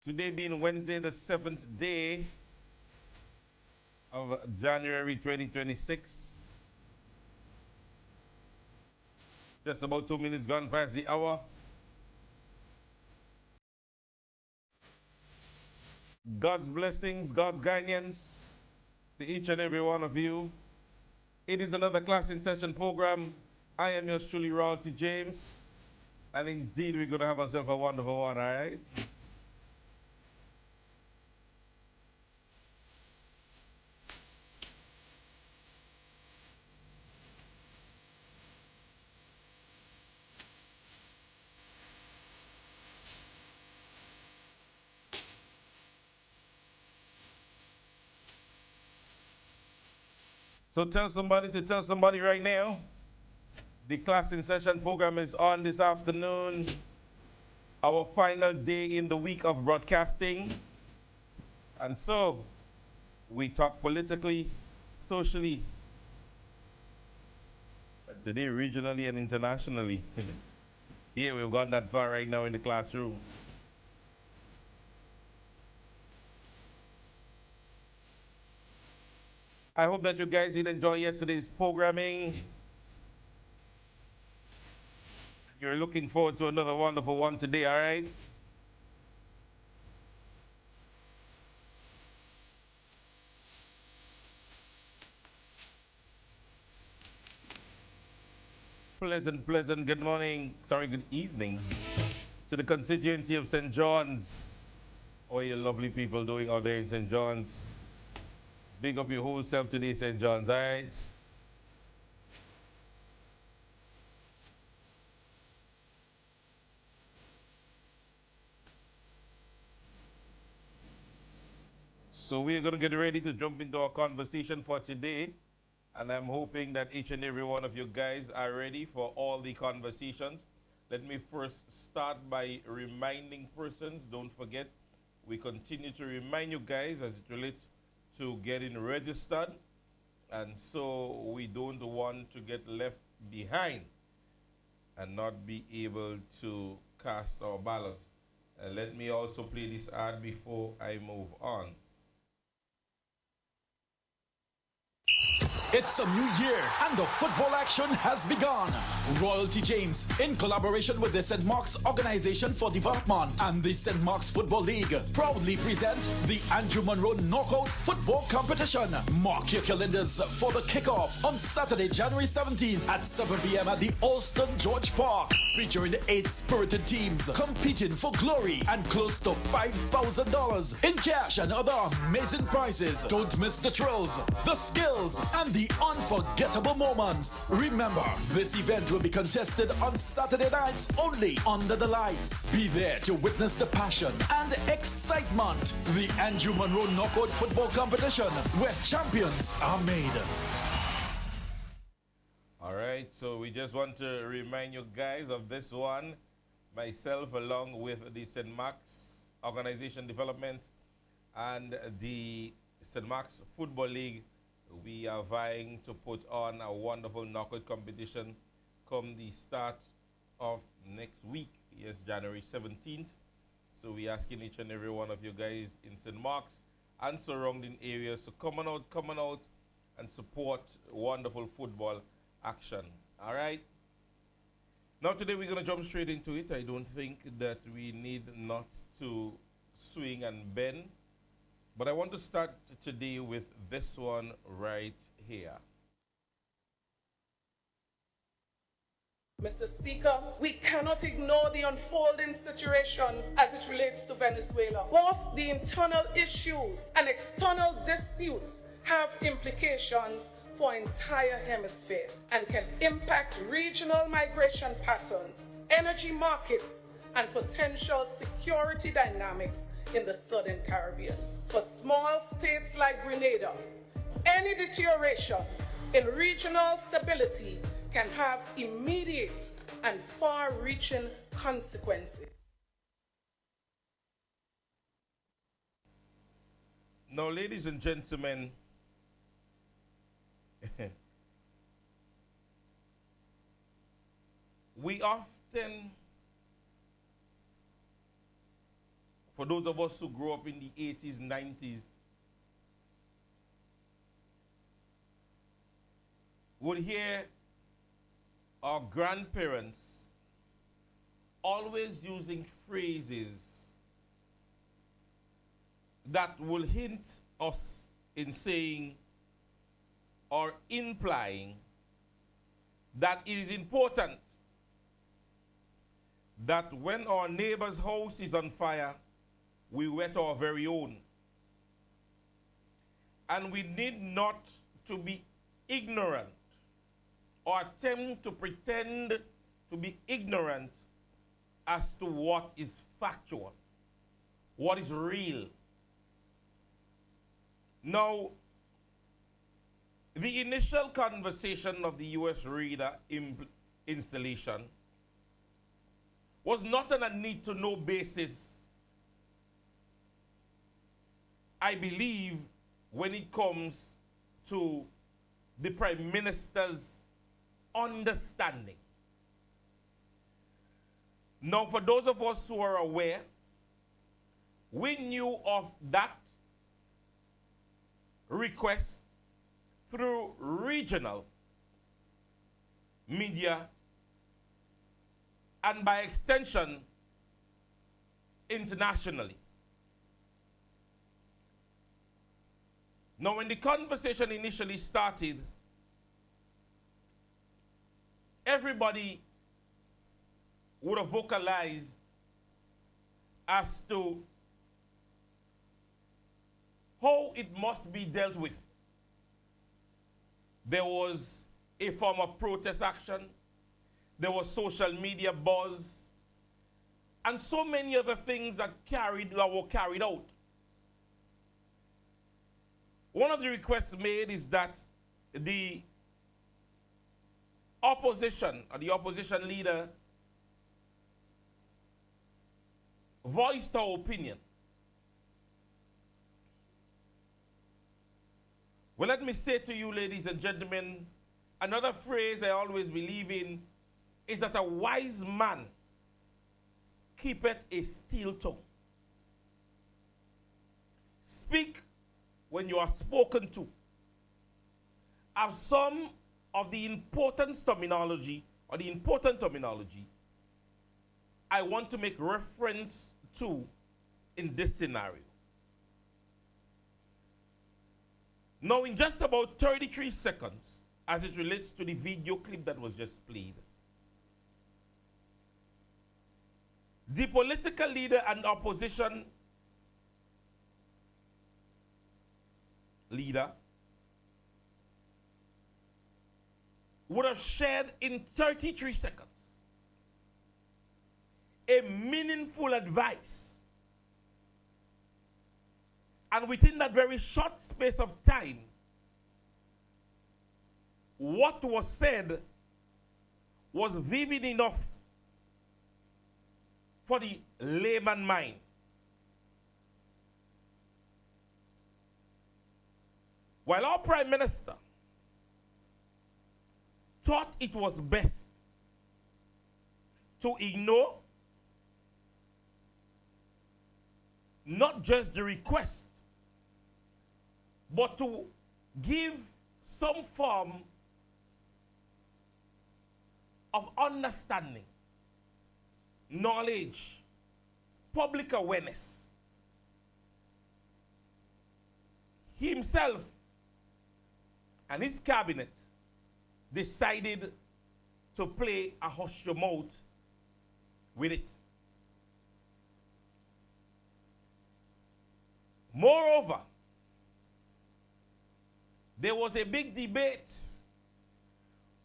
Today being Wednesday, the 7th day of January 2026. Just about 2 minutes gone past the hour. God's blessings, God's guidance to each and every one of you. It is another class in session program. I am yours truly, Royalty James. And indeed, we're going to have ourselves a wonderful one, all right? So tell somebody to tell somebody right now. The class in session program is on this afternoon. Our final day in the week of broadcasting. And so, we talk politically, socially, today regionally and internationally. Here we've gone that far right now in the classroom. I hope that you guys did enjoy yesterday's programming. You're looking forward to another wonderful one today, all right? Pleasant good morning, good evening to the constituency of St. John's. How are you lovely people doing out there in St. John's? Big up your whole self today, St. John's, all right? So we're going to get ready to jump into our conversation for today. And I'm hoping that each and every one of you guys are ready for all the conversations. Let me first start by reminding persons, don't forget, we continue to remind you guys as it relates to getting registered. And so we don't want to get left behind and not be able to cast our ballot. Let me also play this ad before I move on. It's a new year and the football action has begun. Royalty James, in collaboration with the St. Mark's Organization for Development and the St. Mark's Football League, proudly present the Andrew Monroe Knockout Football Competition. Mark your calendars for the kickoff on Saturday, January 17th at 7 p.m. at the Alston George Park, featuring 8 spirited teams competing for glory and close to $5,000 in cash and other amazing prizes. Don't miss the thrills, the skills, and the unforgettable moments. Remember, this event will be contested on Saturday nights only under the lights. Be there to witness the passion and excitement. The Andrew Monroe Knockout Football Competition, where champions are made. All right, so we just want to remind you guys of this one. Myself, along with the St. Mark's Organization Development and the St. Mark's Football League, we are vying to put on a wonderful knockout competition come the start of next week. Yes, January 17th. So we're asking each and every one of you guys in St. Mark's and surrounding areas to come on out and support wonderful football action. All right? Now today we're going to jump straight into it. I don't think that we need not to swing and bend. But I want to start today with this one right here. Mr. Speaker, we cannot ignore the unfolding situation as it relates to Venezuela. Both the internal issues and external disputes have implications for entire hemisphere and can impact regional migration patterns, energy markets, and potential security dynamics in the Southern Caribbean. For small states like Grenada, any deterioration in regional stability can have immediate and far-reaching consequences. Now, ladies and gentlemen, we often for those of us who grew up in the 80s, 90s, would hear our grandparents always using phrases that will hint us in saying or implying that it is important that when our neighbor's house is on fire, we wet our very own. And we need not to be ignorant or attempt to pretend to be ignorant as to what is factual, what is real. Now, the initial conversation of the US Reader installation was not on a need-to-know basis, I believe, when it comes to the Prime Minister's understanding. Now, for those of us who are aware, we knew of that request through regional media and by extension, internationally. Now, when the conversation initially started, everybody would have vocalized as to how it must be dealt with. There was a form of protest action, there was social media buzz, and so many other things that were carried out. One of the requests made is that the opposition, or the opposition leader, voiced our opinion. Well, let me say to you, ladies and gentlemen, another phrase I always believe in is that a wise man keepeth a still tongue. Speak when you are spoken to. Have some of the important terminology, I want to make reference to in this scenario. Now, in just about 33 seconds, as it relates to the video clip that was just played, the political leader and opposition leader would have shared in 33 seconds a meaningful advice. And within that very short space of time, what was said was vivid enough for the layman mind. While our Prime Minister thought it was best to ignore not just the request, but to give some form of understanding, knowledge, public awareness. He himself and his cabinet decided to play a hush your mouth with it. Moreover, there was a big debate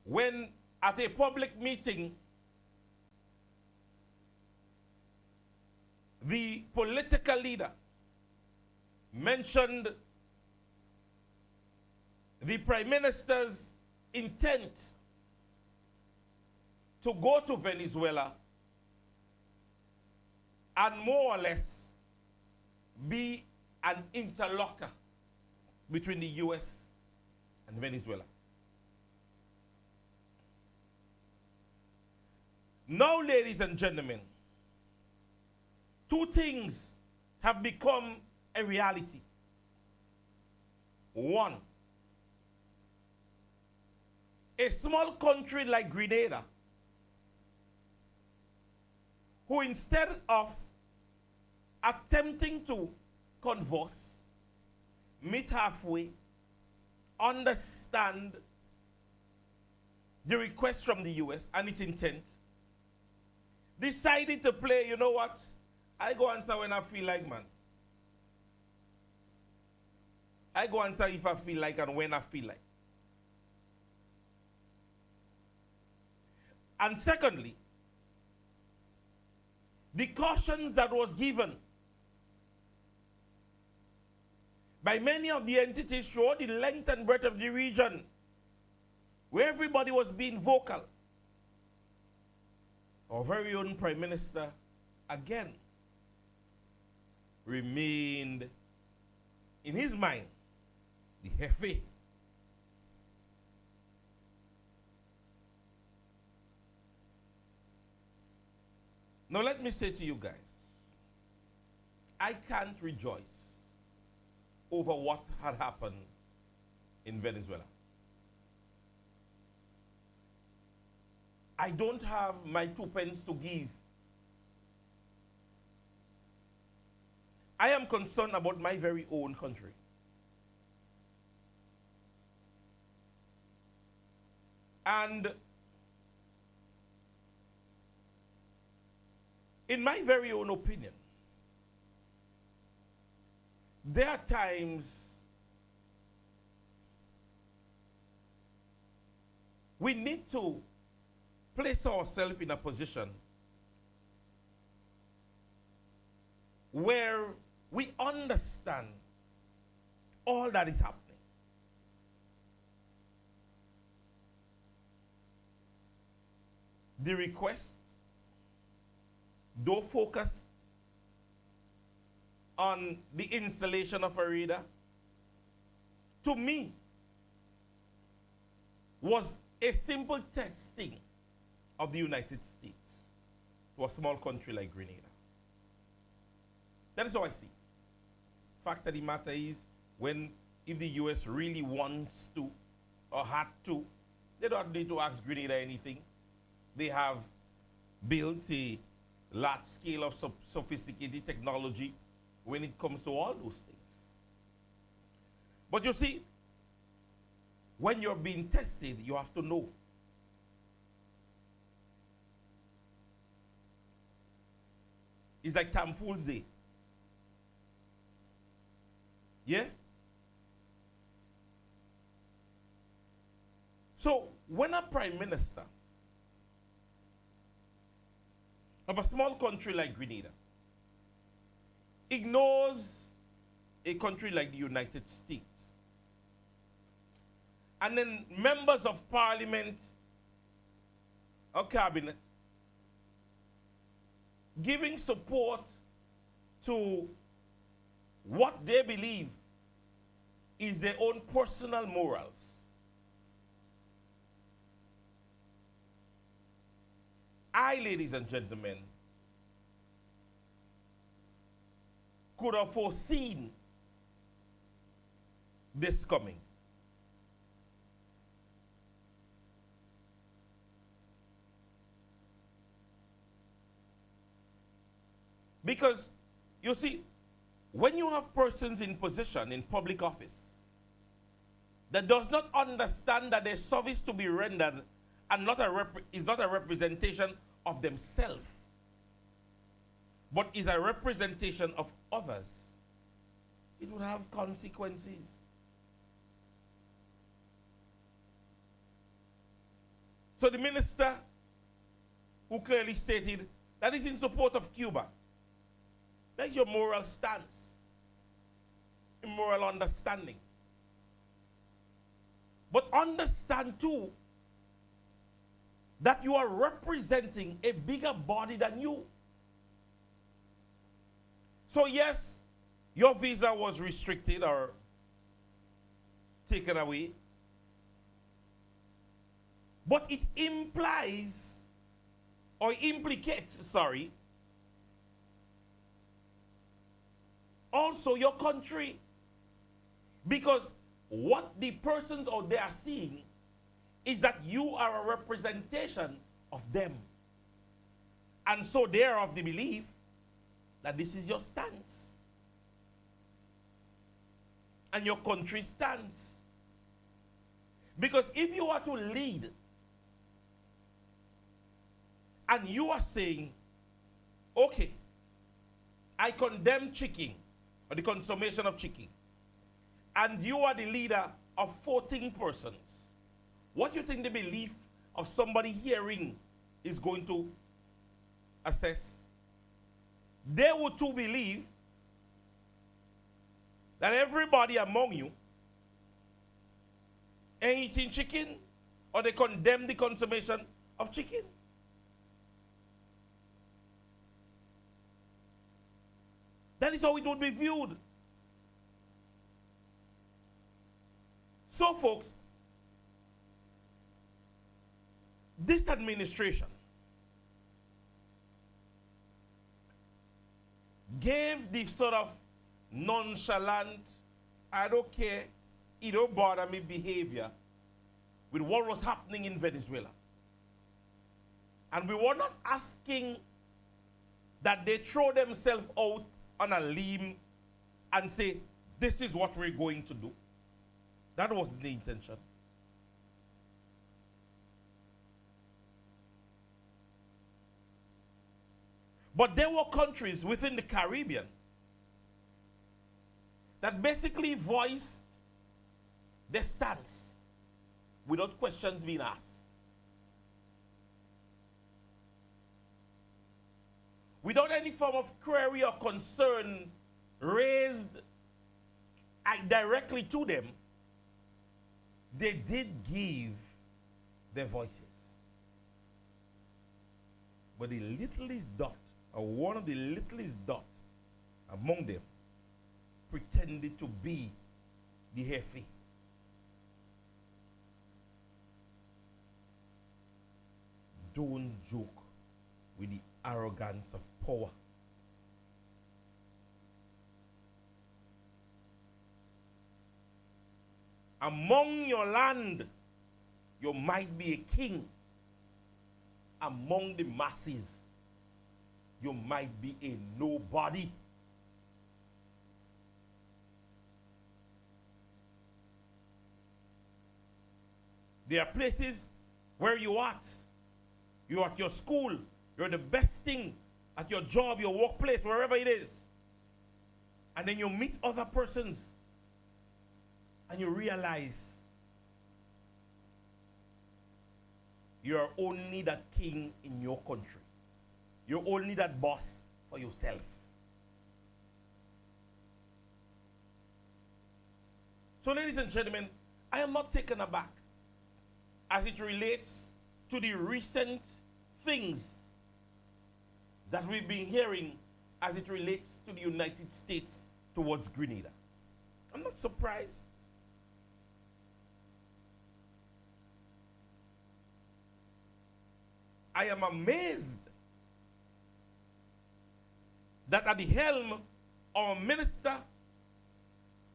when, at a public meeting, the political leader mentioned the Prime Minister's intent to go to Venezuela and more or less be an interlocker between the US and Venezuela. Now, ladies and gentlemen, two things have become a reality. One, a small country like Grenada, who instead of attempting to converse, meet halfway, understand the request from the US and its intent, decided to play, you know what? I go answer when I feel like, man. I go answer if I feel like and when I feel like. And secondly, the cautions that was given by many of the entities throughout the length and breadth of the region, where everybody was being vocal. Our very own Prime Minister, again, remained in his mind the Jefe. Now let me say to you guys, I can't rejoice over what had happened in Venezuela. I don't have my 2 pence to give. I am concerned about my very own country. And in my very own opinion, there are times we need to place ourselves in a position where we understand all that is happening. The request, though focused on the installation of a radar, to me, was a simple testing of the United States to a small country like Grenada. That is how I see it. Fact of the matter is, if the US really wants to or had to, they don't need to ask Grenada anything. They have built a large scale of sophisticated technology when it comes to all those things. But you see, when you're being tested, you have to know. It's like Tam Fool's Day. Yeah? So, when a prime minister of a small country like Grenada ignores a country like the United States, and then members of parliament or cabinet giving support to what they believe is their own personal morals, I, ladies and gentlemen, could have foreseen this coming. Because, you see, when you have persons in position in public office that does not understand that their service to be rendered and is not a representation of themselves, but is a representation of others, it would have consequences. So the minister, who clearly stated that he's in support of Cuba, make your moral stance, moral understanding. But understand too that you are representing a bigger body than you. So yes, your visa was restricted or taken away, but it implies or implicates, also your country. Because what the persons out there are seeing is that you are a representation of them. And so they are of the belief that this is your stance. And your country's stance. Because if you are to lead, and you are saying, okay, I condemn chicken, or the consummation of chicken, and you are the leader of 14 persons, what do you think the belief of somebody hearing is going to assess? They would too believe that everybody among you ain't eating chicken, or they condemn the consummation of chicken. That is how it would be viewed. So, folks, this administration gave the sort of nonchalant, I don't care, it don't bother me behavior with what was happening in Venezuela. And we were not asking that they throw themselves out on a limb and say, this is what we're going to do. That wasn't the intention. But there were countries within the Caribbean that basically voiced their stance without questions being asked. Without any form of query or concern raised directly to them, they did give their voices. But the littlest dot, or one of the littlest dot among them, pretended to be the Hefe. Don't joke with the arrogance of power. Among your land, you might be a king. Among the masses, you might be a nobody. There are places where you're at your school, you're the best thing at your job, your workplace, wherever it is. And then you meet other persons and you realize you're only that king in your country. You're only that boss for yourself. So, ladies and gentlemen, I am not taken aback as it relates to the recent things that we've been hearing as it relates to the United States towards Grenada. I'm not surprised. I am amazed that at the helm of a Minister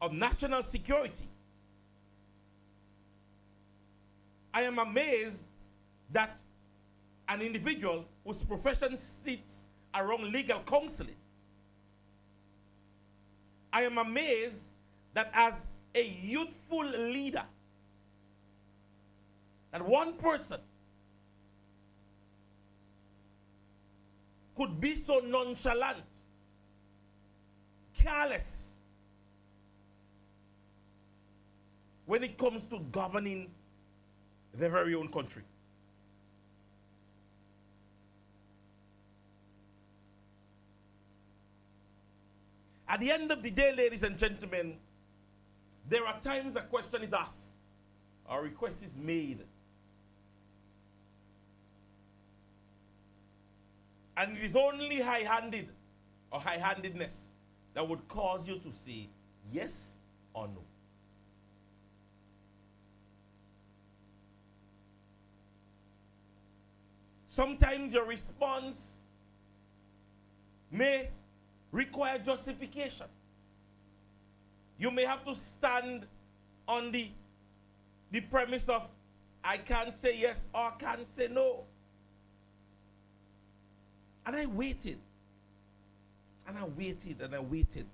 of National Security, I am amazed that an individual whose profession sits around legal counseling, I am amazed that as a youthful leader, that one person could be so nonchalant, careless, when it comes to governing their very own country. At the end of the day, ladies and gentlemen, there are times a question is asked, or a request is made, and it is only high-handed or high-handedness that would cause you to say yes or no. Sometimes your response may require justification. you may have to stand on the premise of, I can't say yes or I can't say no. And I waited. And I waited and I waited.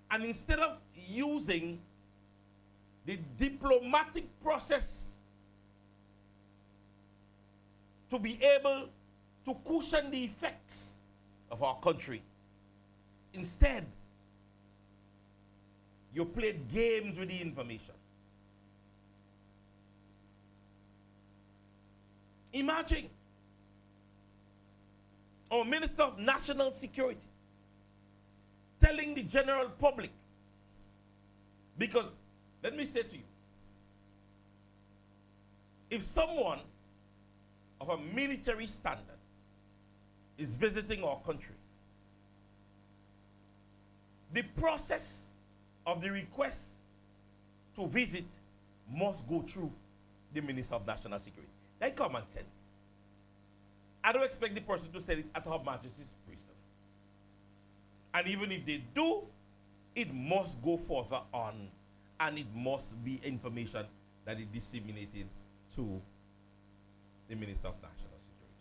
And instead of using the diplomatic process to be able to cushion the effects of our country, instead, you played games with the information. Imagine our Minister of National Security telling the general public, because let me say to you, if someone of a military standard is visiting our country, the process of the request to visit must go through the Minister of National Security. That's common sense. I don't expect the person to say it at Her Majesty's prison. And even if they do, it must go further on, and it must be information that is disseminated to the Minister of National Security.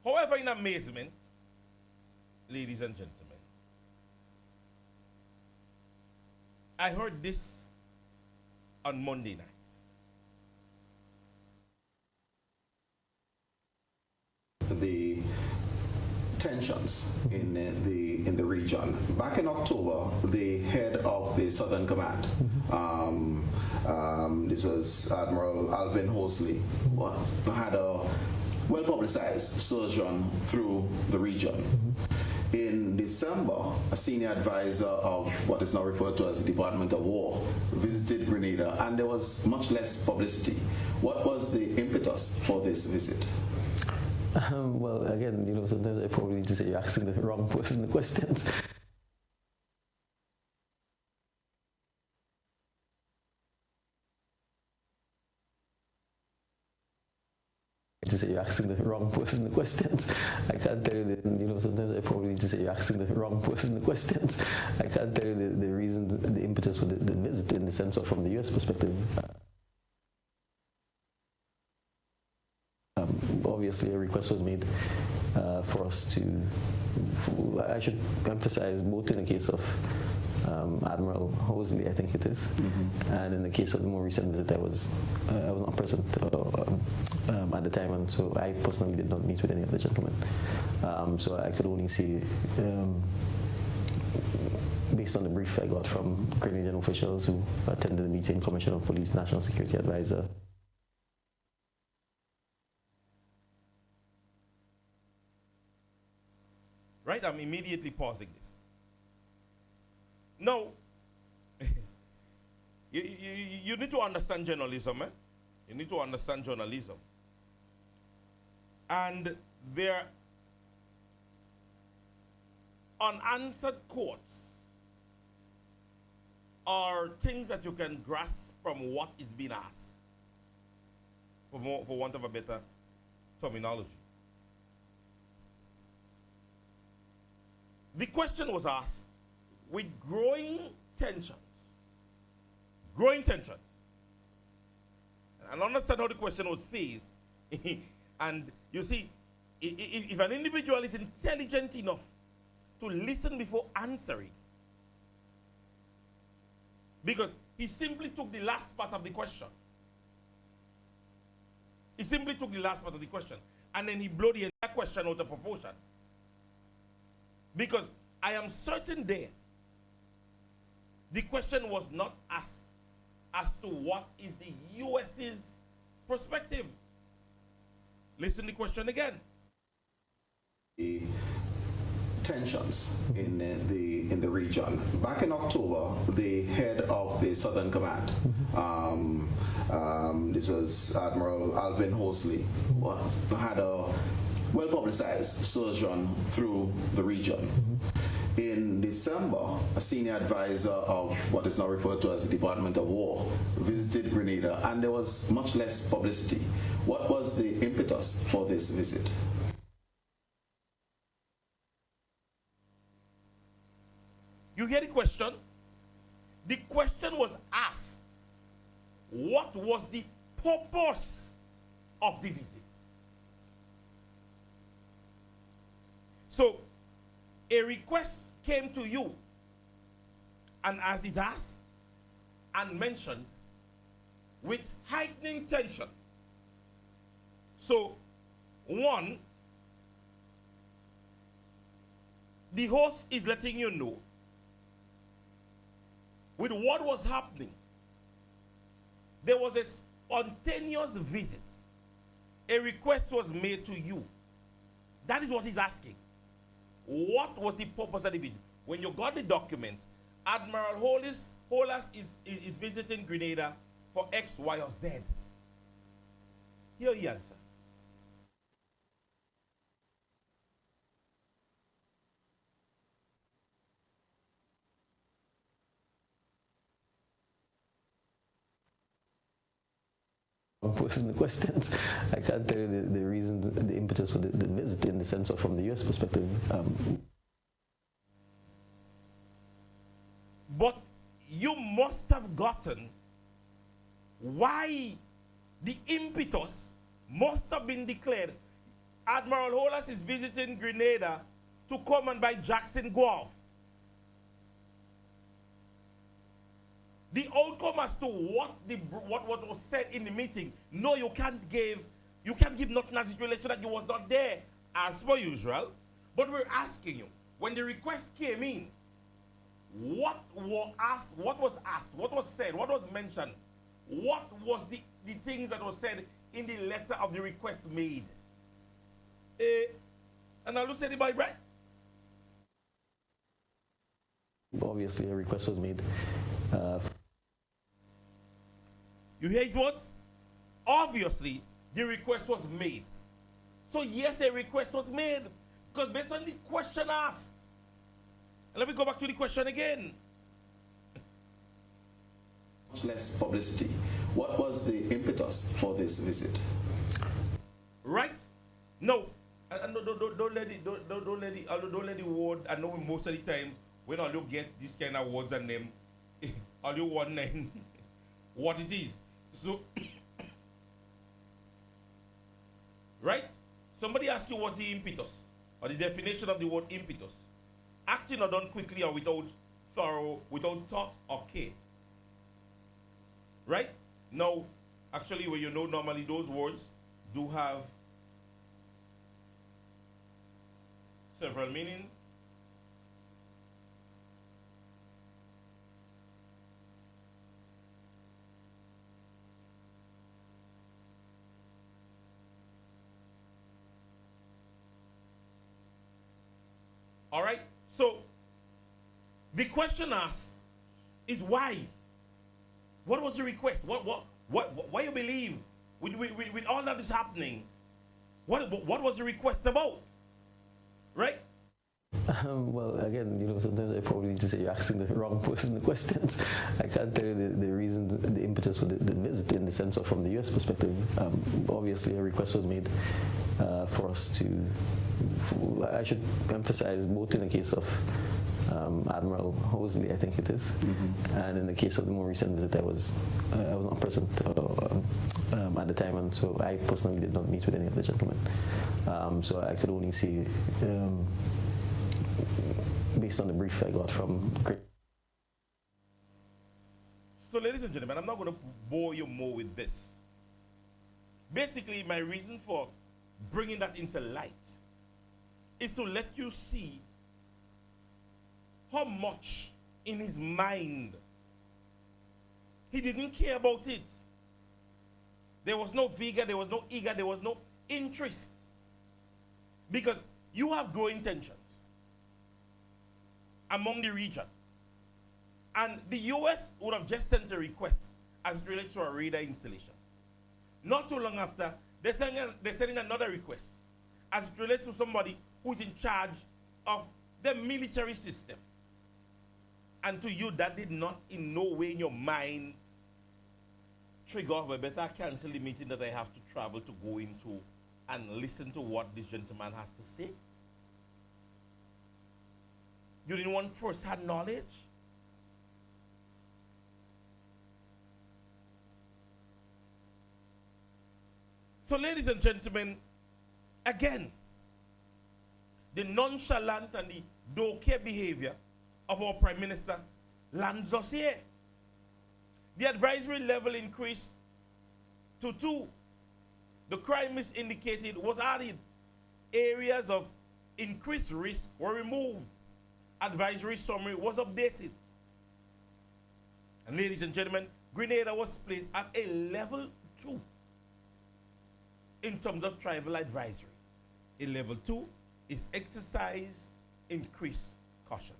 However, in amazement, ladies and gentlemen, I heard this on Monday night. The tensions in the region. Back in October, the head of the Southern Command, this was Admiral Alvin Hoseley, had a well-publicized sojourn through the region. In December, a senior advisor of what is now referred to as the Department of War visited Grenada, and there was much less publicity. What was the impetus for this visit? Well, again, sometimes I probably need to say you're asking the wrong person the questions. You're asking the wrong person the questions. I can't tell you sometimes I probably need to say you're asking the wrong person the questions. I can't tell you the reason, the impetus for the visit in the sense of from the U.S. perspective. Obviously, a request was made for us to, I should emphasize, both in the case of Admiral Hoseley, I think it is, and in the case of the more recent visit, I was not present at the time, and so I personally did not meet with any of the gentlemen. So I could only see, based on the brief I got from Grenadian officials who attended the meeting, Commissioner of Police, National Security Advisor. Right, I'm immediately pausing this. No, you need to understand journalism, eh? You need to understand journalism. And there unanswered quotes are things that you can grasp from what is being asked, for want of a better terminology. The question was asked with growing tensions. And I understand how the question was phrased. And you see, if an individual is intelligent enough to listen before answering, because he simply took the last part of the question. And then he blew the entire question out of proportion. Because I am certain there, the question was not asked as to what is the U.S.'s perspective. Listen to the question again. The tensions in the region. Back in October, the head of the Southern Command, this was Admiral Alvin Hoseley, had a well-publicized sojourn through the region. In December, a senior advisor of what is now referred to as the Department of War visited Grenada, and there was much less publicity. What was the impetus for this visit? hear the question? The question was asked, what was the purpose of the visit? So, a request came to you, and as is asked and mentioned, with heightening tension. So, one, the host is letting you know with what was happening. There was a spontaneous visit. A request was made to you. That is what he's asking. What was the purpose of the visit? When you got the document, Admiral Hollis is visiting Grenada for X, Y, or Z. Here he answer. Posing the questions, I can't tell you the reason, the impetus for the visit in the sense of from the U.S. perspective. But you must have gotten why the impetus must have been declared. Admiral Hollis is visiting Grenada to come and buy Jackson Guave. The outcome as to what was said in the meeting, no, you can't give nothing as it relates to that. You was not there as per usual. But we're asking you, when the request came in, what was asked, what was said, what was mentioned, what was the things that was said in the letter of the request made? And I'll say it by right. Obviously, a request was made. You hear his words? Obviously, the request was made. So yes, a request was made because based on the question asked. And let me go back to the question again. Much less publicity. What was the impetus for this visit? Right? No. And don't let the word. I know most of the times when all you get this kind of words and name, all you want name what it is. So, right? Somebody asks you what's the impetus or the definition of the word impetus. Acting or done quickly or without thought or care. Right? Now, actually, when you know normally those words do have several meanings. All right? So, the question asked is why? What was the request? Why you believe with all that is happening? What was the request about? Right? Well, again, sometimes I probably need to say you're asking the wrong person the questions. I can't tell you the reason, the impetus for the visit in the sense of from the U.S. perspective. Obviously, a request was made for us to, I should emphasize, both in the case of Admiral Hosley, I think it is, and in the case of the more recent visit, I was not present at the time, and so I personally did not meet with any of the gentlemen. So I could only see, based on the brief I got from. So, ladies and gentlemen, I'm not going to bore you more with this. Basically, my reason for bringing that into light is to let you see how much in his mind he didn't care about it. There was no vigor, there was no eager, there was no interest. Because you have growing tensions among the region. And the US would have just sent a request as it relates to a radar installation. Not too long after, they're sending another request as it relates to somebody who's in charge of the military system. And to you, that did not in no way in your mind trigger off, I better cancel the meeting that I have to travel to go into and listen to what this gentleman has to say. You didn't want first-hand knowledge? So, ladies and gentlemen, again, the nonchalant and the don't-care behavior of our Prime Minister lands us here. The advisory level increased to 2. The crime is indicated was added. Areas of increased risk were removed. Advisory summary was updated. And ladies and gentlemen, Grenada was placed at a level 2 in terms of tribal advisory. A level 2 is exercise increased caution.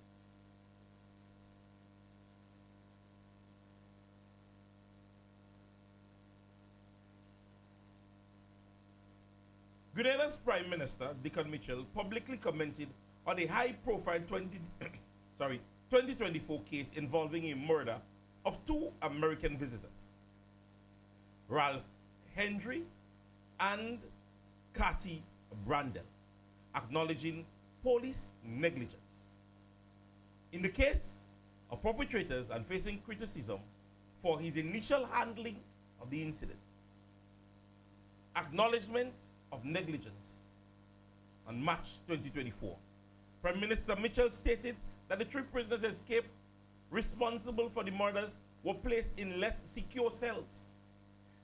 Grenada's Prime Minister, Dickon Mitchell, publicly commented on a high-profile 2024 case involving a murder of 2 American visitors, Ralph Hendry and Cathy Brandel, acknowledging police negligence. In the case of perpetrators and facing criticism for his initial handling of the incident, acknowledgement of negligence on March 2024, Prime Minister Mitchell stated that the 3 prisoners escaped responsible for the murders were placed in less secure cells.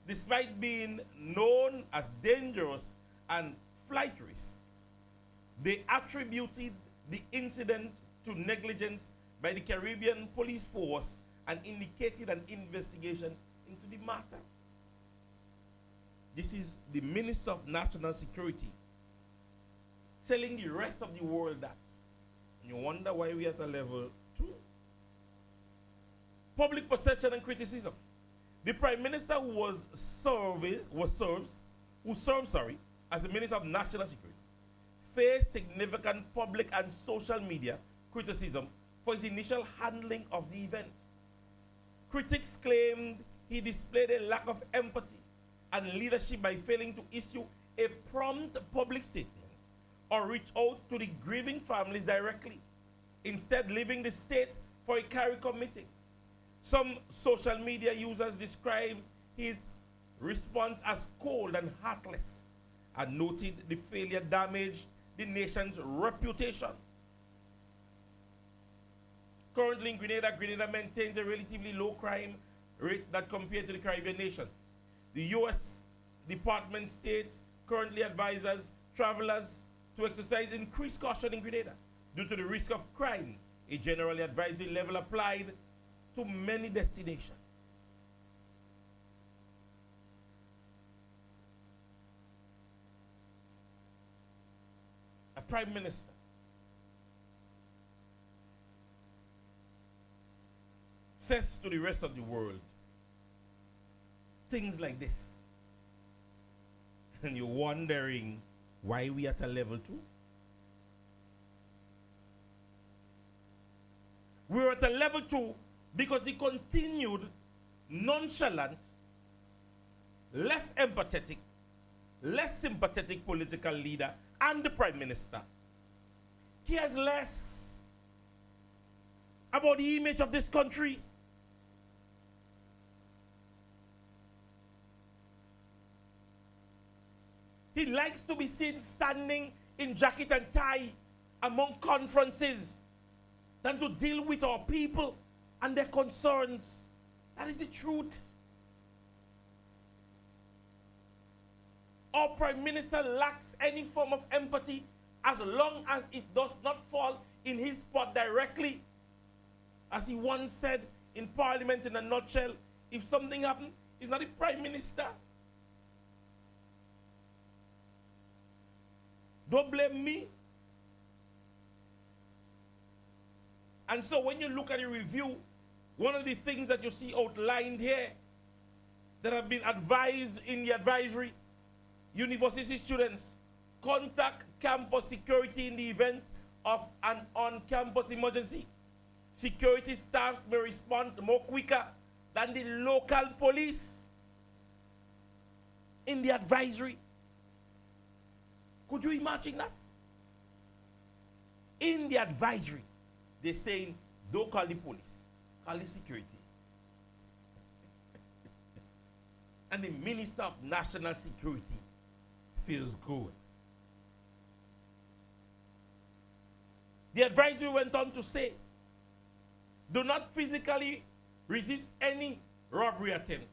Despite being known as dangerous and flight risk, they attributed the incident to negligence by the Caribbean Police Force and indicated an investigation into the matter. This is the Minister of National Security telling the rest of the world that. And you wonder why we are at a level 2. Public perception and criticism. The Prime Minister who serves as the Minister of National Security faced significant public and social media criticism for his initial handling of the event. Critics claimed he displayed a lack of empathy and leadership by failing to issue a prompt public statement or reach out to the grieving families directly, instead leaving the state for a CARICOM meeting. Some social media users described his response as cold and heartless and noted the failure damaged the nation's reputation. Currently in Grenada maintains a relatively low crime rate that compared to the Caribbean nations. The U.S. Department of State currently advises travelers to exercise increased caution in Grenada due to the risk of crime, a generally advisory level applied to many destinations. A Prime Minister says to the rest of the world things like this, and you're wondering why we at a level 2? We're at a level 2 because the continued nonchalant, less empathetic, less sympathetic political leader and the Prime Minister cares less about the image of this country. He likes to be seen standing in jacket and tie among conferences than to deal with our people and their concerns. That is the truth. Our Prime Minister lacks any form of empathy as long as it does not fall in his pot directly. As he once said in Parliament in a nutshell, if something happens, he's not the Prime Minister. Don't blame me. And so when you look at the review, one of the things that you see outlined here that have been advised in the advisory, university students, contact campus security in the event of an on-campus emergency. Security staffs may respond more quicker than the local police in the advisory. Could you imagine that? In the advisory, they're saying, don't call the police, call the security. And the Minister of National Security feels good. The advisory went on to say, do not physically resist any robbery attempt.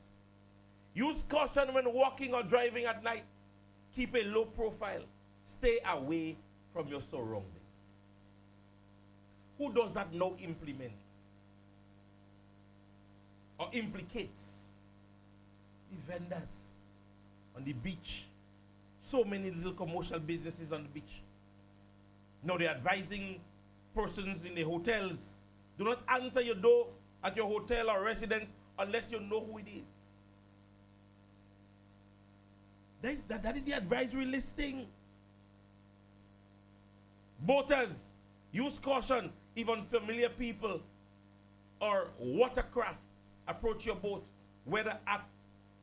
Use caution when walking or driving at night. Keep a low profile. Stay away from your surroundings. Who does that now implement or implicates? The vendors on the beach. So many little commercial businesses on the beach. Now they're advising persons in the hotels, do not answer your door at your hotel or residence unless you know who it is. That is the advisory listing. Boaters, use caution if unfamiliar people or watercraft approach your boat, whether at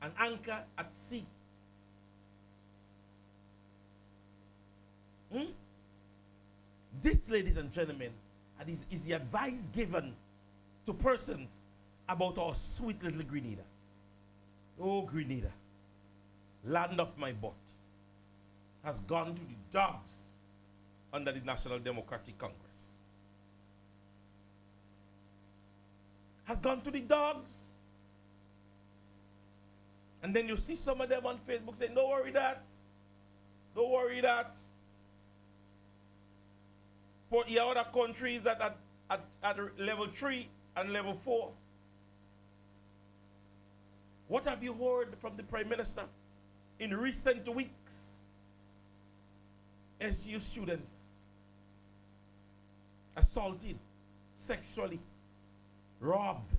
an anchor at sea. This, ladies and gentlemen, is the advice given to persons about our sweet little Grenada. Oh, Grenada, land of my birth, has gone to the dogs under the National Democratic Congress. Has gone to the dogs. And then you see some of them on Facebook saying, don't worry that. Don't worry that. But here are other countries that at level 3 and level 4. What have you heard from the Prime Minister in recent weeks? SGU students assaulted, sexually, robbed.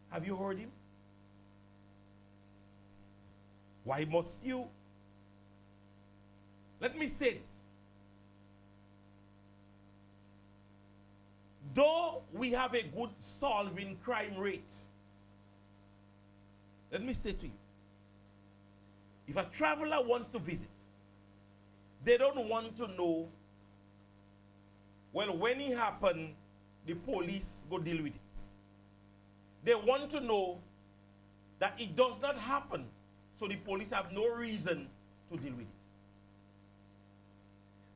Have you heard him? Why must you? Let me say this. Though we have a good solving crime rate, let me say to you, if a traveler wants to visit, they don't want to know, well, when it happened, the police go deal with it. They want to know that it does not happen, so the police have no reason to deal with it.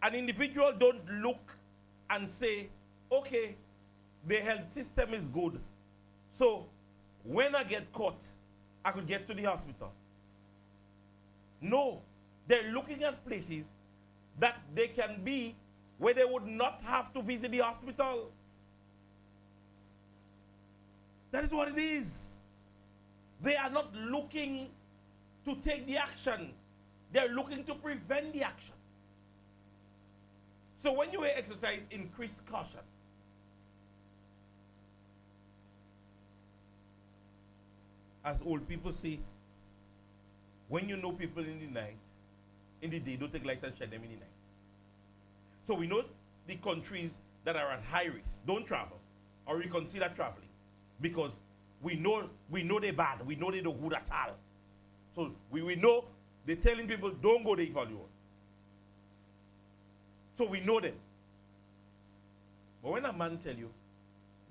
An individual don't look and say, okay, the health system is good, so when I get caught, I could get to the hospital. No, they're looking at places that they can be where they would not have to visit the hospital. That is what it is. They are not looking to take the action. They're looking to prevent the action. So when you exercise increased caution, as old people say, when you know people in the night, in the day, don't take light and shine them in the night. So we know the countries that are at high risk, don't travel or reconsider traveling, because we know they're bad. We know they don't good at all. So we know they're telling people don't go there if all you want. So we know them. But when a man tell you,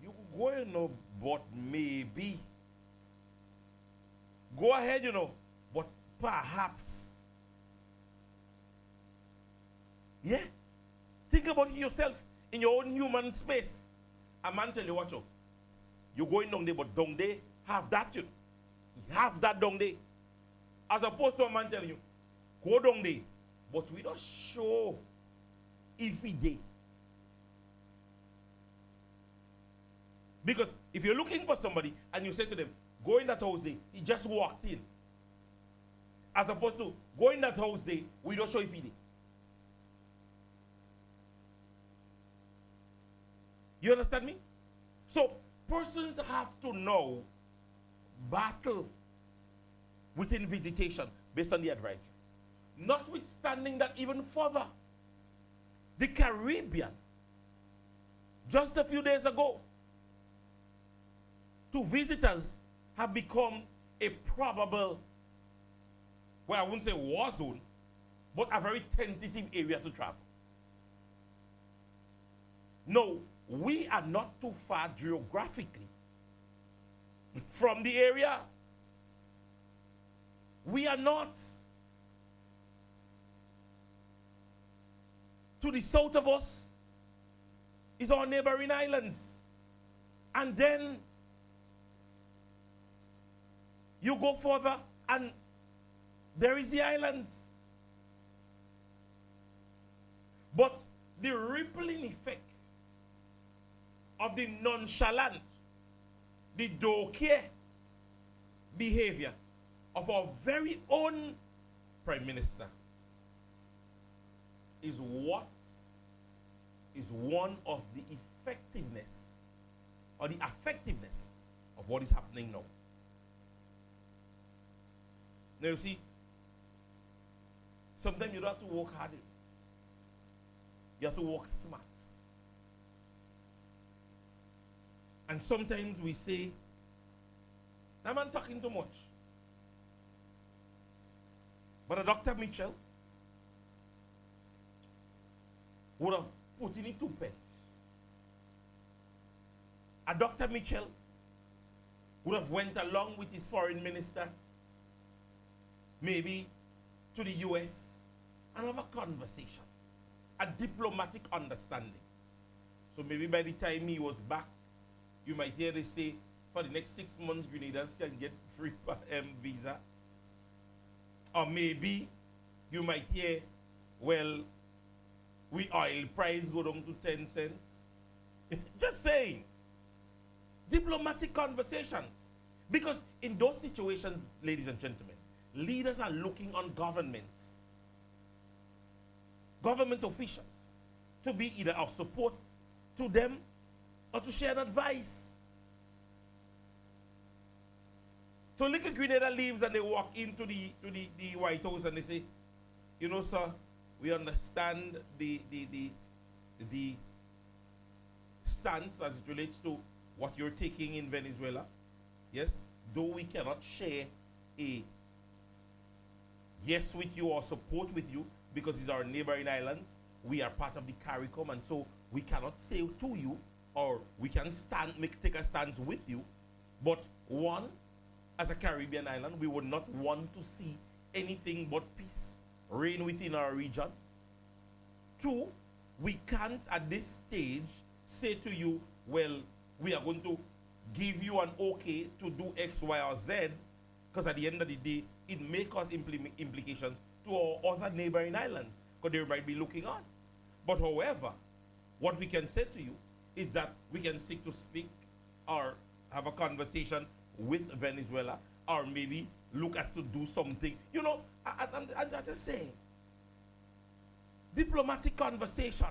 you go, you know, but maybe. Go ahead, you know, but perhaps. Yeah? Think about it yourself in your own human space. A man tell you, watch out. You're going down there, but down there, have that, you know. Have that down there. As opposed to a man telling you, go down there, but we don't show if he did. Because if you're looking for somebody and you say to them, go in that house there, he just walked in. As opposed to, go in that house there, we don't show if he did. You understand me? So, persons have to know, battle within visitation based on the advisory. Notwithstanding that even further, the Caribbean, just a few days ago, to visitors have become a probable, well, I wouldn't say war zone, but a very tentative area to travel. No, we are not too far geographically from the area. We are not. To the south of us is our neighboring islands. And then you go further and there is the islands. But the rippling effect of the nonchalant, the don't care behavior of our very own Prime Minister is what is one of the effectiveness or the effectiveness of what is happening now. Now you see, sometimes you don't have to work hard. You have to work smart. And sometimes we say, that man talking too much. But Dr. Mitchell would have put in it 2 pence. Dr. Mitchell would have went along with his foreign minister, maybe to the US, and have a conversation, a diplomatic understanding. So maybe by the time he was back, you might hear they say, for the next 6 months, Grenadians can get free visa. Or maybe you might hear, well, we oil price go down to 10 cents. Just saying. Diplomatic conversations. Because in those situations, ladies and gentlemen, leaders are looking on government officials, to be either of support to them or to share advice. So little Grenada leaves and they walk into the White House and they say, you know, sir, we understand the stance as it relates to what you're taking in Venezuela. Yes, though we cannot share a yes with you or support with you because these are neighboring islands. We are part of the CARICOM, and so we cannot say to you, or we can take a stance with you. But one, as a Caribbean island, we would not want to see anything but peace reign within our region. Two, we can't at this stage say to you, well, we are going to give you an okay to do X, Y, or Z, because at the end of the day, it may cause implications to our other neighboring islands, because they might be looking on. But however, what we can say to you is that we can seek to speak or have a conversation with Venezuela, or maybe look at to do something. You know, I'm just saying, diplomatic conversation.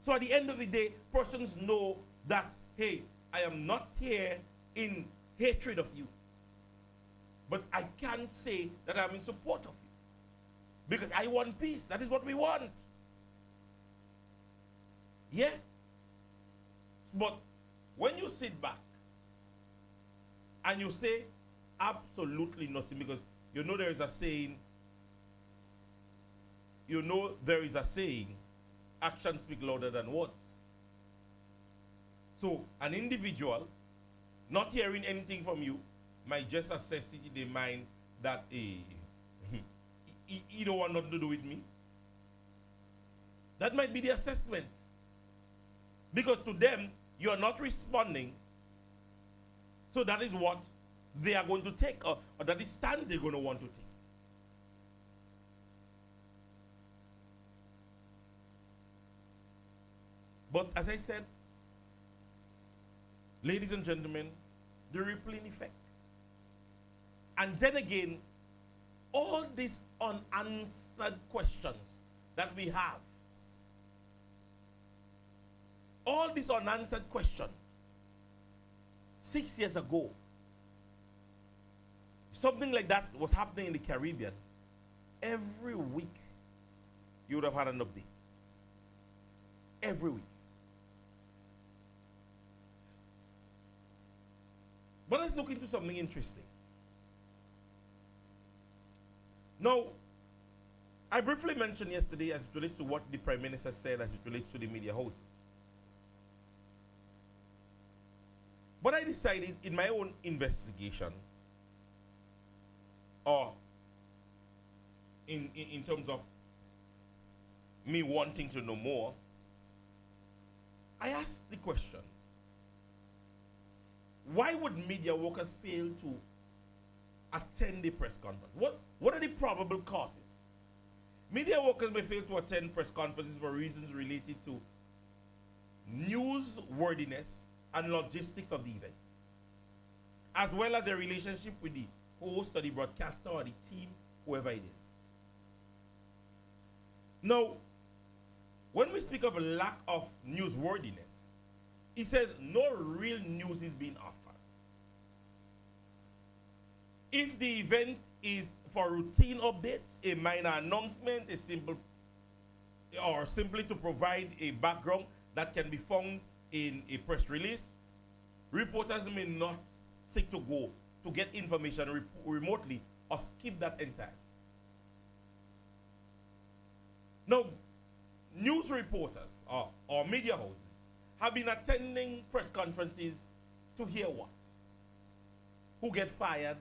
So at the end of the day, persons know that, hey, I am not here in hatred of you, but I can't say that I'm in support of you, because I want peace. That is what we want. Yeah? But when you sit back and you say absolutely nothing, because you know there is a saying, actions speak louder than words. So an individual not hearing anything from you might just assess it in their mind that he don't want nothing to do with me. That might be the assessment. Because to them, you are not responding. So that is what they are going to take, or that is stance they're going to want to take. But as I said, ladies and gentlemen, the rippling effect. And then again, all these unanswered questions that we have, all these unanswered questions, 6 years ago, something like that was happening in the Caribbean. Every week, you would have had an update. Every week. But let's look into something interesting. Now, I briefly mentioned yesterday as it relates to what the Prime Minister said as it relates to the media houses. But I decided in my own investigation, or in terms of me wanting to know more, I asked the question, why would media workers fail to attend the press conference? What are the probable causes? Media workers may fail to attend press conferences for reasons related to newsworthiness and logistics of the event, as well as a relationship with the host or the broadcaster or the team, whoever it is. Now, when we speak of a lack of newsworthiness, it says no real news is being offered. If the event is for routine updates, a minor announcement, a simple, or simply to provide a background that can be found in a press release, reporters may not seek to go to get information remotely or skip that entirely. Now, news reporters or media houses have been attending press conferences to hear what? Who get fired?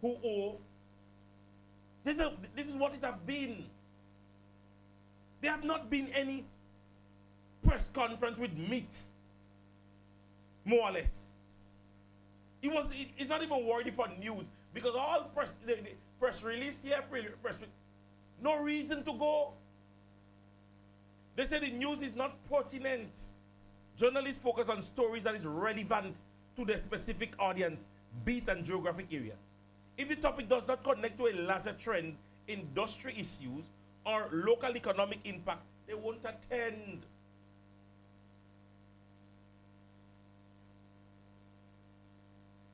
Who owe? This is what it has been. There have not been any press conference with meat, more or less. It's not even worthy for news because all the press release here, no reason to go. They say the news is not pertinent. Journalists focus on stories that is relevant to their specific audience, beat and geographic area. If the topic does not connect to a larger trend, industry issues, or local economic impact, they won't attend.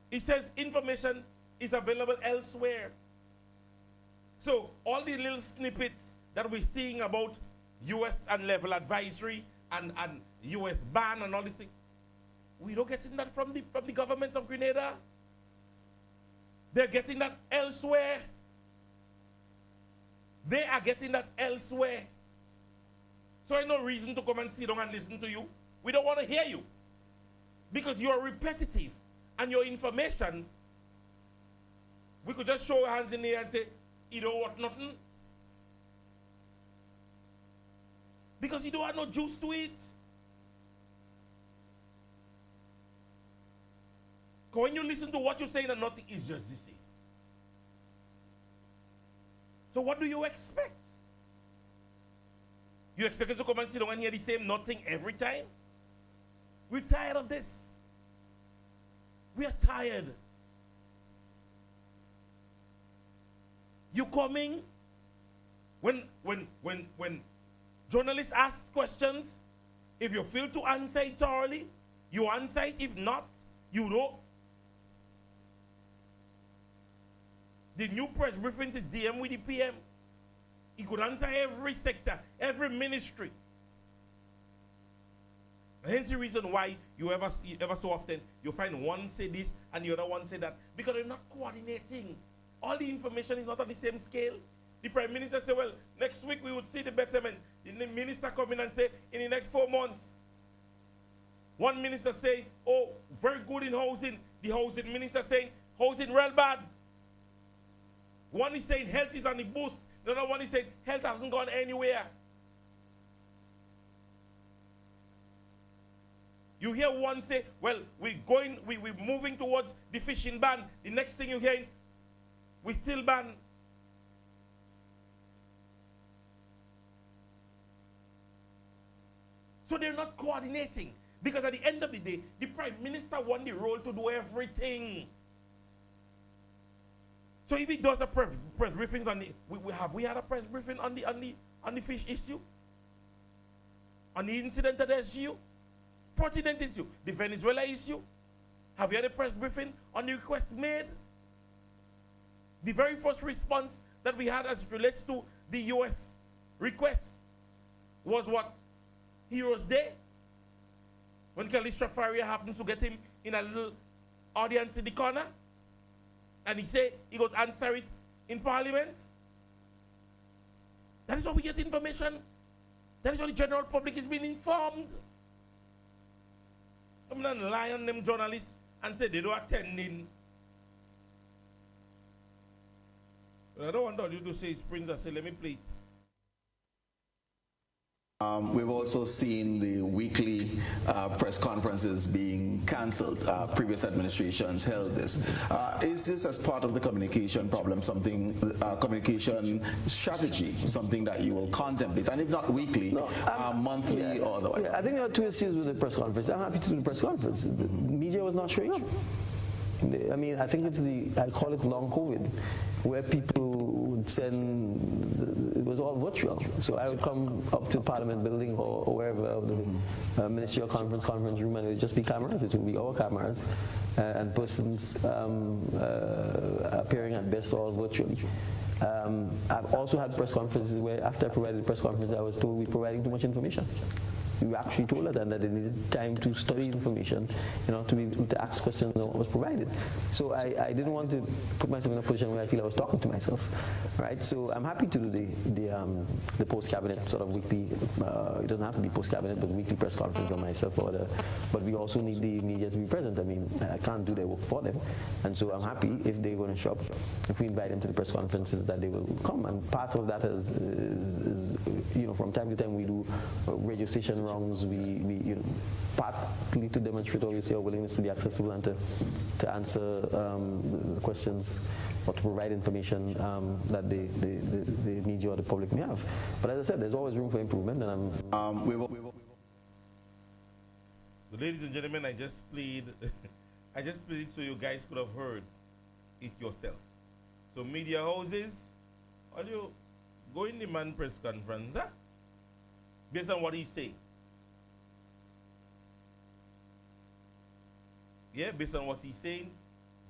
It says information is available elsewhere. So all the little snippets that we're seeing about US and level advisory and US ban and all this thing, we don't get that from the government of Grenada. They're getting that elsewhere. They are getting that elsewhere. So I no reason to come and sit down and listen to you. We don't want to hear you. Because you're repetitive and your information, we could just show our hands in the air and say, you don't want nothing. Because you don't have no juice to it. Because when you listen to what you're saying and nothing is just the same. So what do you expect? You expect us to come and sit down and hear the same nothing every time? We're tired of this. We are tired. You coming when journalists ask questions, if you fail to answer it thoroughly, you answer it. If not, you don't. The new press briefings is DM with the PM. He could answer every sector, every ministry. And hence the reason why you ever so often you find one say this and the other one say that, because they're not coordinating. All the information is not on the same scale. The Prime Minister said, well, next week we would see the betterment. The minister come in and say, in the next 4 months. One minister say, oh, very good in housing. The housing minister saying, housing real bad. One is saying health is on the boost. The other one is saying health hasn't gone anywhere. You hear one say, well, we're moving towards the fishing ban. The next thing you hear, we still ban. So they're not coordinating. Because at the end of the day, the Prime Minister won the role to do everything. So if he does a press briefings on the, we had a press briefing on the fish issue? On the incident at the SGU? Pertinent issue. The Venezuela issue? Have you had a press briefing on the request made? The very first response that we had as it relates to the US request was what? Heroes Day? When Calista Faria happens to get him in a little audience in the corner, and he said he would answer it in Parliament. That is how we get information. That is how the general public is being informed. I'm not lying on them journalists and say they don't attend in. But I don't want all you to say Springs and say, let me play it. We've also seen the weekly press conferences being cancelled. Previous administrations held this. Is this as part of the communication problem, something, communication strategy, something that you will contemplate? And if not weekly, monthly or otherwise? Yeah, I think there are two issues with the press conference. I'm happy to do the press conference. The media was not showing up. I mean, I think it's I call it long COVID, where people would send, it was all virtual. So I would come up to the Parliament building or wherever, the ministerial conference room, and it would just be cameras. It would be our cameras and persons appearing at best all virtually. I've also had press conferences where after I provided the press conference, I was told we're providing too much information. We actually told her that they needed time to study information, to be able to ask questions on what was provided. So I didn't want to put myself in a position where I feel I was talking to myself, right? So I'm happy to do the post-cabinet sort of weekly, it doesn't have to be post-cabinet, but weekly press conference on myself but we also need the media to be present. I mean, I can't do their work for them. And so I'm happy if they're going to show up, if we invite them to the press conferences, that they will come. And part of that is from time to time we do radio station rounds, we partly to demonstrate obviously our willingness to be accessible and to answer the questions or to provide information that the media or the public may have. But as I said, there's always room for improvement, and So ladies and gentlemen, I just played it so you guys could have heard it yourself. So media houses, how do you go in the man press conference, huh? Based on what he's saying. Yeah, based on what he's saying,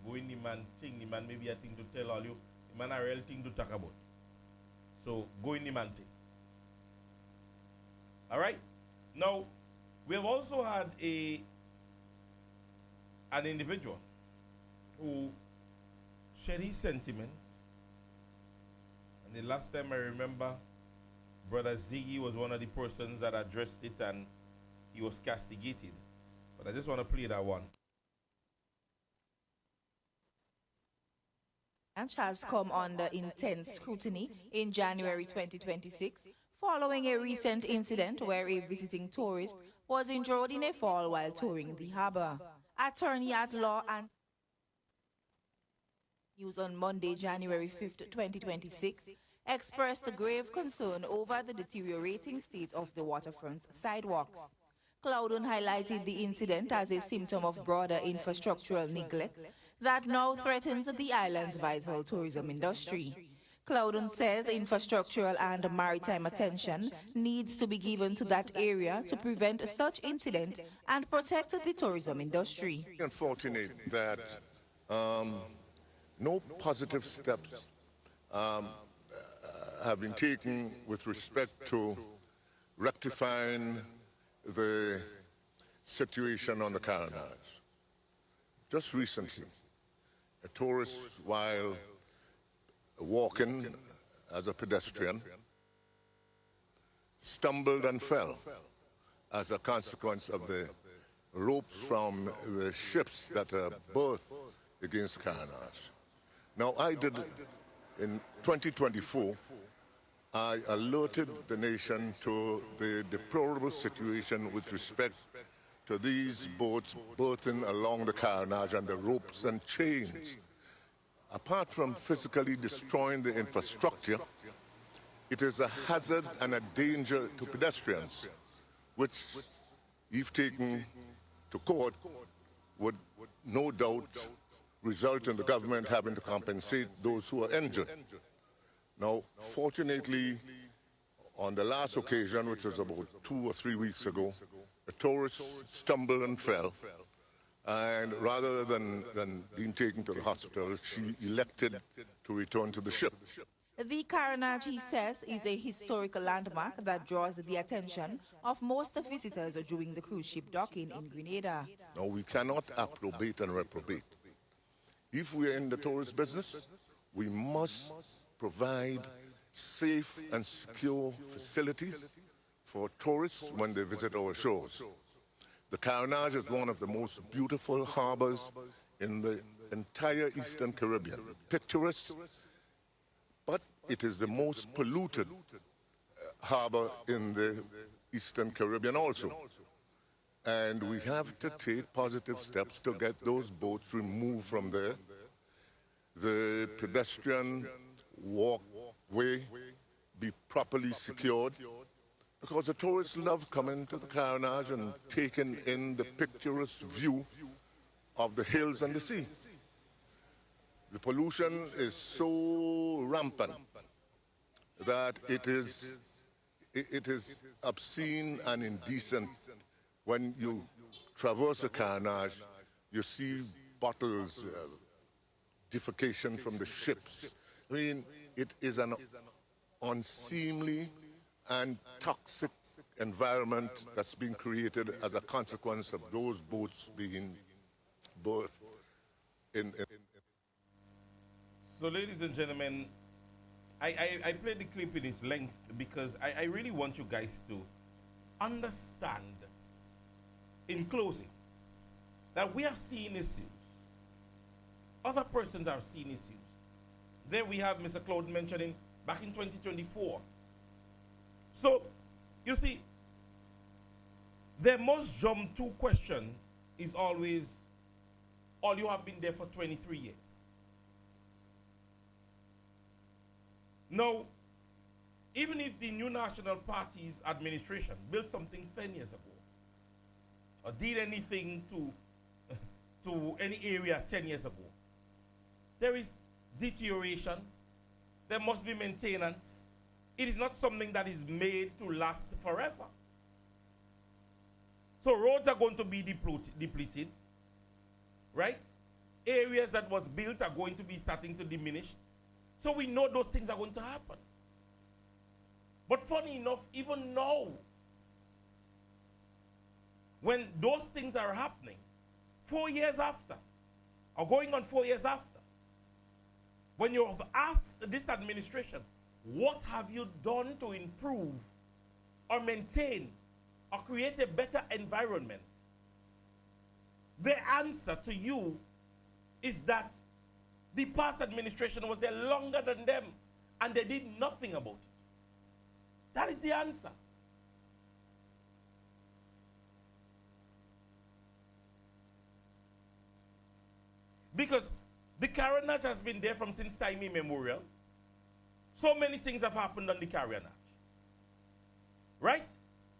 go in the man thing, the man maybe a thing to tell all you, the man a real thing to talk about. So go in the man thing. Alright? Now, we have also had an individual who shared his sentiments. And the last time I remember, Brother Ziggy was one of the persons that addressed it and he was castigated. But I just want to play that one. Has come under intense scrutiny in January 2026 following a recent incident where a visiting tourist was injured in a fall while touring the harbor. Attorney at law and News on Monday, January 5th, 2026, expressed grave concern over the deteriorating state of the waterfront's sidewalks. Cloudon highlighted the incident as a symptom of broader infrastructural neglect that now threatens the island's vital tourism industry. Cloudon says infrastructural and maritime attention needs to be given to that area to prevent such incident and protect the tourism industry. It's unfortunate that no positive steps have been taken with respect to rectifying the situation on the Carnages. Just recently, a tourist, while walking as a pedestrian, stumbled and fell as a consequence of the ropes from the ships that are berthed against Carnage. Now, in 2024, I alerted the nation to the deplorable situation with respect to these boats berthing along the Carnage and the ropes and chains. Apart from physically destroying the infrastructure, it is a hazard and a danger to pedestrians, which, if taken to court, would no doubt result in the government having to compensate those who are injured. Now, fortunately, on the last occasion, which was about 2 or 3 weeks ago, a tourist stumbled and fell, and rather than being taken to the hospital, she elected to return to the ship. The Carnage, he says, is a historical landmark that draws the attention of most visitors during the cruise ship docking in Grenada. Now, we cannot approbate and reprobate. If we are in the tourist business, we must provide safe and secure facility for tourists when they visit our shores. The Carenage is one of the most beautiful harbors in the entire Eastern Caribbean. Picturesque, but it is the most polluted harbor in the Eastern Caribbean also. And we have to take positive steps to get those boats removed from there. The pedestrian walkway be properly secured, because the tourists love coming to the Carenage and taking in the picturesque view of the hills and the sea. The pollution is so rampant that it is obscene and indecent. When you traverse the Carenage, you see bottles, defecation from the ships. I mean, it is an unseemly and toxic environment that's been created as a consequence of those boats being berthed in. So, ladies and gentlemen, I played the clip in its length because I really want you guys to understand, in closing, that we are seeing issues. Other persons are seeing issues. There we have Mr. Claude mentioning back in 2024. So, you see, the most jump to question is always, all you have been there for 23 years. Now, even if the new National Party's administration built something 10 years ago, or did anything to any area 10 years ago, there is deterioration, there must be maintenance. It is not something that is made to last forever. So roads are going to be depleted, right? Areas that was built are going to be starting to diminish. So we know those things are going to happen. But funny enough, even now, when those things are happening, 4 years after, or going on 4 years after, when you have asked this administration, what have you done to improve or maintain or create a better environment? The answer to you is that the past administration was there longer than them and they did nothing about it. That is the answer. Because the Carenage has been there from since time immemorial. So many things have happened on the Carenage. Right?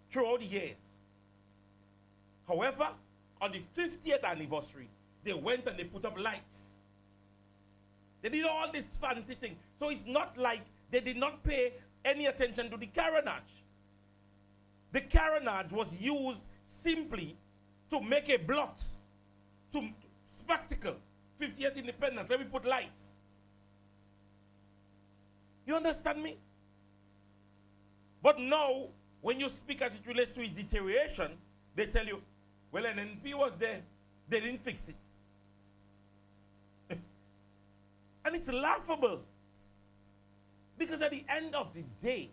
Throughout the years. However, on the 50th anniversary, they went and they put up lights. They did all this fancy thing. So it's not like they did not pay any attention to the Carenage. The Carenage was used simply to make a blot, to spectacle. 50th independence, let me put lights. You understand me? But now, when you speak as it relates to its deterioration, they tell you, well, NNP was there, they didn't fix it. And it's laughable. Because at the end of the day,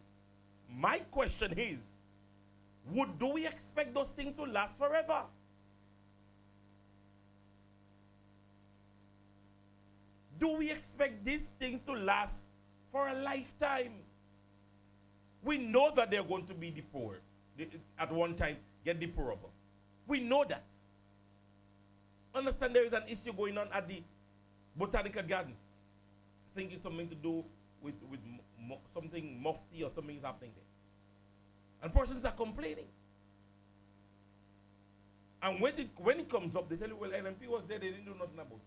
my question is, do we expect those things to last forever? Do we expect these things to last for a lifetime? We know that they're going to be deplored. At one time, get deplorable. We know that. Understand there is an issue going on at the Botanical Gardens. I think it's something to do with something mufti or something is happening there. And persons are complaining. And when it comes up, they tell you, well, NNP was there, they didn't do nothing about it.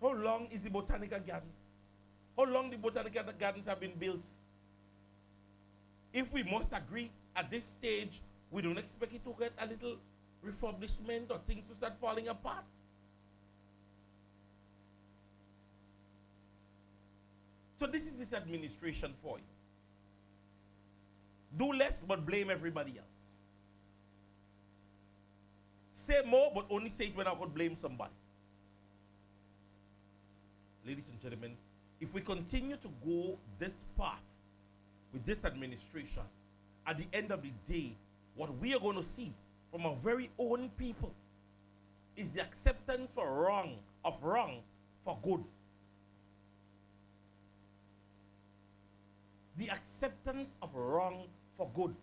How long is the Botanical Gardens? How long the Botanical Gardens have been built? If we must agree at this stage, we don't expect it to get a little refurbishment or things to start falling apart. So this is this administration for you. Do less but blame everybody else. Say more but only say it when I could blame somebody. Ladies and gentlemen, if we continue to go this path with this administration, at the end of the day, what we are going to see from our very own people is the acceptance of wrong for good. The acceptance of wrong for good.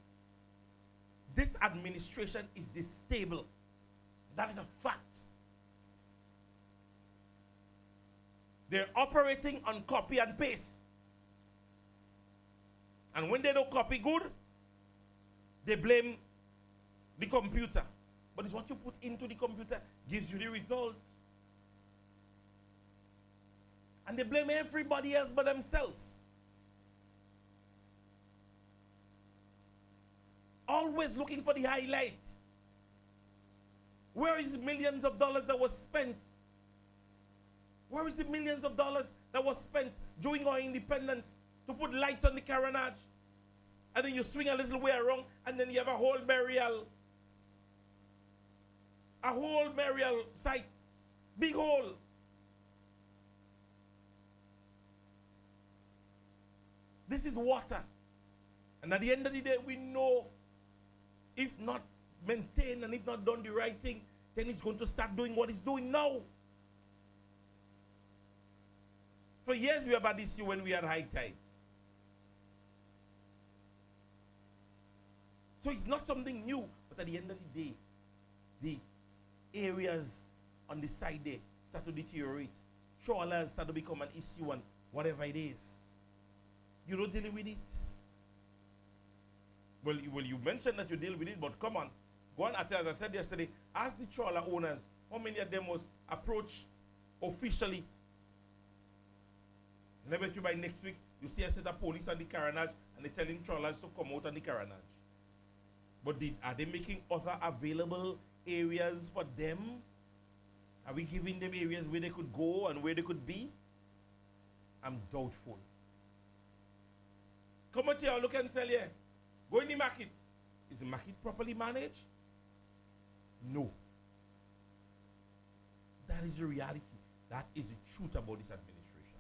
This administration is destable. That is a fact. They're operating on copy and paste. And when they don't copy good, they blame the computer. But it's what you put into the computer gives you the result. And they blame everybody else but themselves. Always looking for the highlight. Where is the millions of dollars that was spent? Where is the millions of dollars that was spent during our independence to put lights on the carronage? And then you swing a little way around and then you have a whole burial site. Big hole. This is water. And at the end of the day, we know if not maintained and if not done the right thing, then it's going to start doing what it's doing now. For years we have had this issue when we had high tides. So it's not something new, but at the end of the day, the areas on the side there start to deteriorate. Trawlers start to become an issue and whatever it is. You're not dealing with it. Well, you mentioned that you deal with it, but come on. Go on, as I said yesterday, ask the trawler owners how many of them was approached officially. And I bet you by next week, you see a set of police on the carronage and they're telling trawlers to come out on the carronage. But are they making other available areas for them? Are we giving them areas where they could go and where they could be? I'm doubtful. Come out here, look and sell here. Go in the market. Is the market properly managed? No. That is the reality. That is the truth about this administration.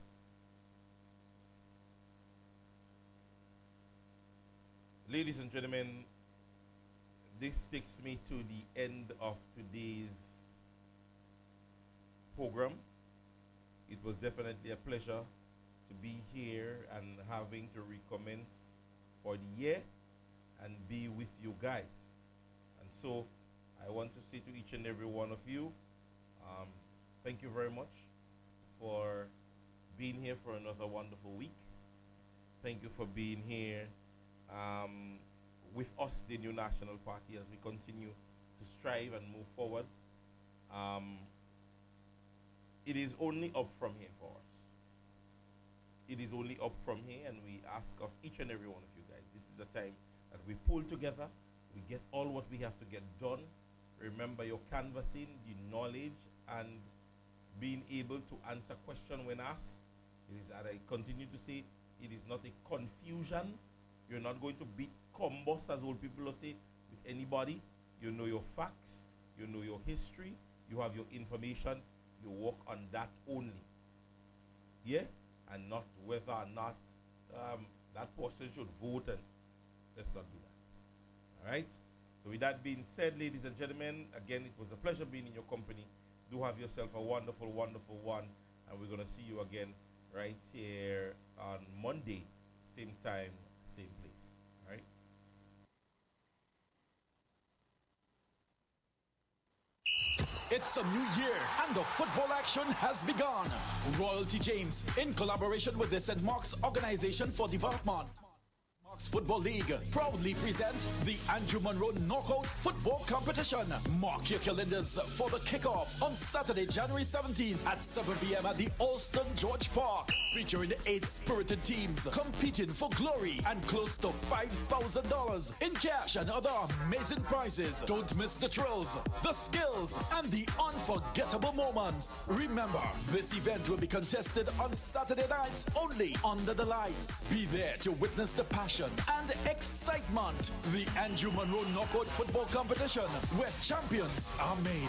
Ladies and gentlemen, this takes me to the end of today's program. It was definitely a pleasure to be here and having to recommence for the year and be with you guys. And so I want to say to each and every one of you, thank you very much for being here for another wonderful week. Thank you for being here with us, the New National Party, as we continue to strive and move forward. It is only up from here for us. It is only up from here, and we ask of each and every one of you guys, this is the time that we pull together, we get all what we have to get done. Remember your canvassing, the knowledge, and being able to answer questions when asked. It is, as I continue to say, it is not a confusion. You're not going to beat combos, as old people will say, with anybody. You know your facts, you know your history, you have your information, you work on that only. Yeah? And not whether or not that person should vote, and let's not do that. All right? So with that being said, ladies and gentlemen, again, it was a pleasure being in your company. Do have yourself a wonderful, wonderful one, and we're going to see you again right here on Monday, same time, same place. All right? It's a new year and the football action has begun. Royalty James, in collaboration with the St. Mark's Organization for Development, Mark's Football League, proudly present the Andrew Monroe Knockout Football Competition. Mark your calendars for the kickoff on Saturday, January 17th at 7 p.m. at the Alston George Park, featuring 8 spirited teams competing for glory and close to $5,000 in cash and other amazing prizes. Don't miss the thrills, the skills, and the unforgettable moments. Remember, this event will be contested on Saturday nights only under the lights. Be there to witness the passion and excitement. The Andrew Monroe Knockout Football Competition, where champions are made.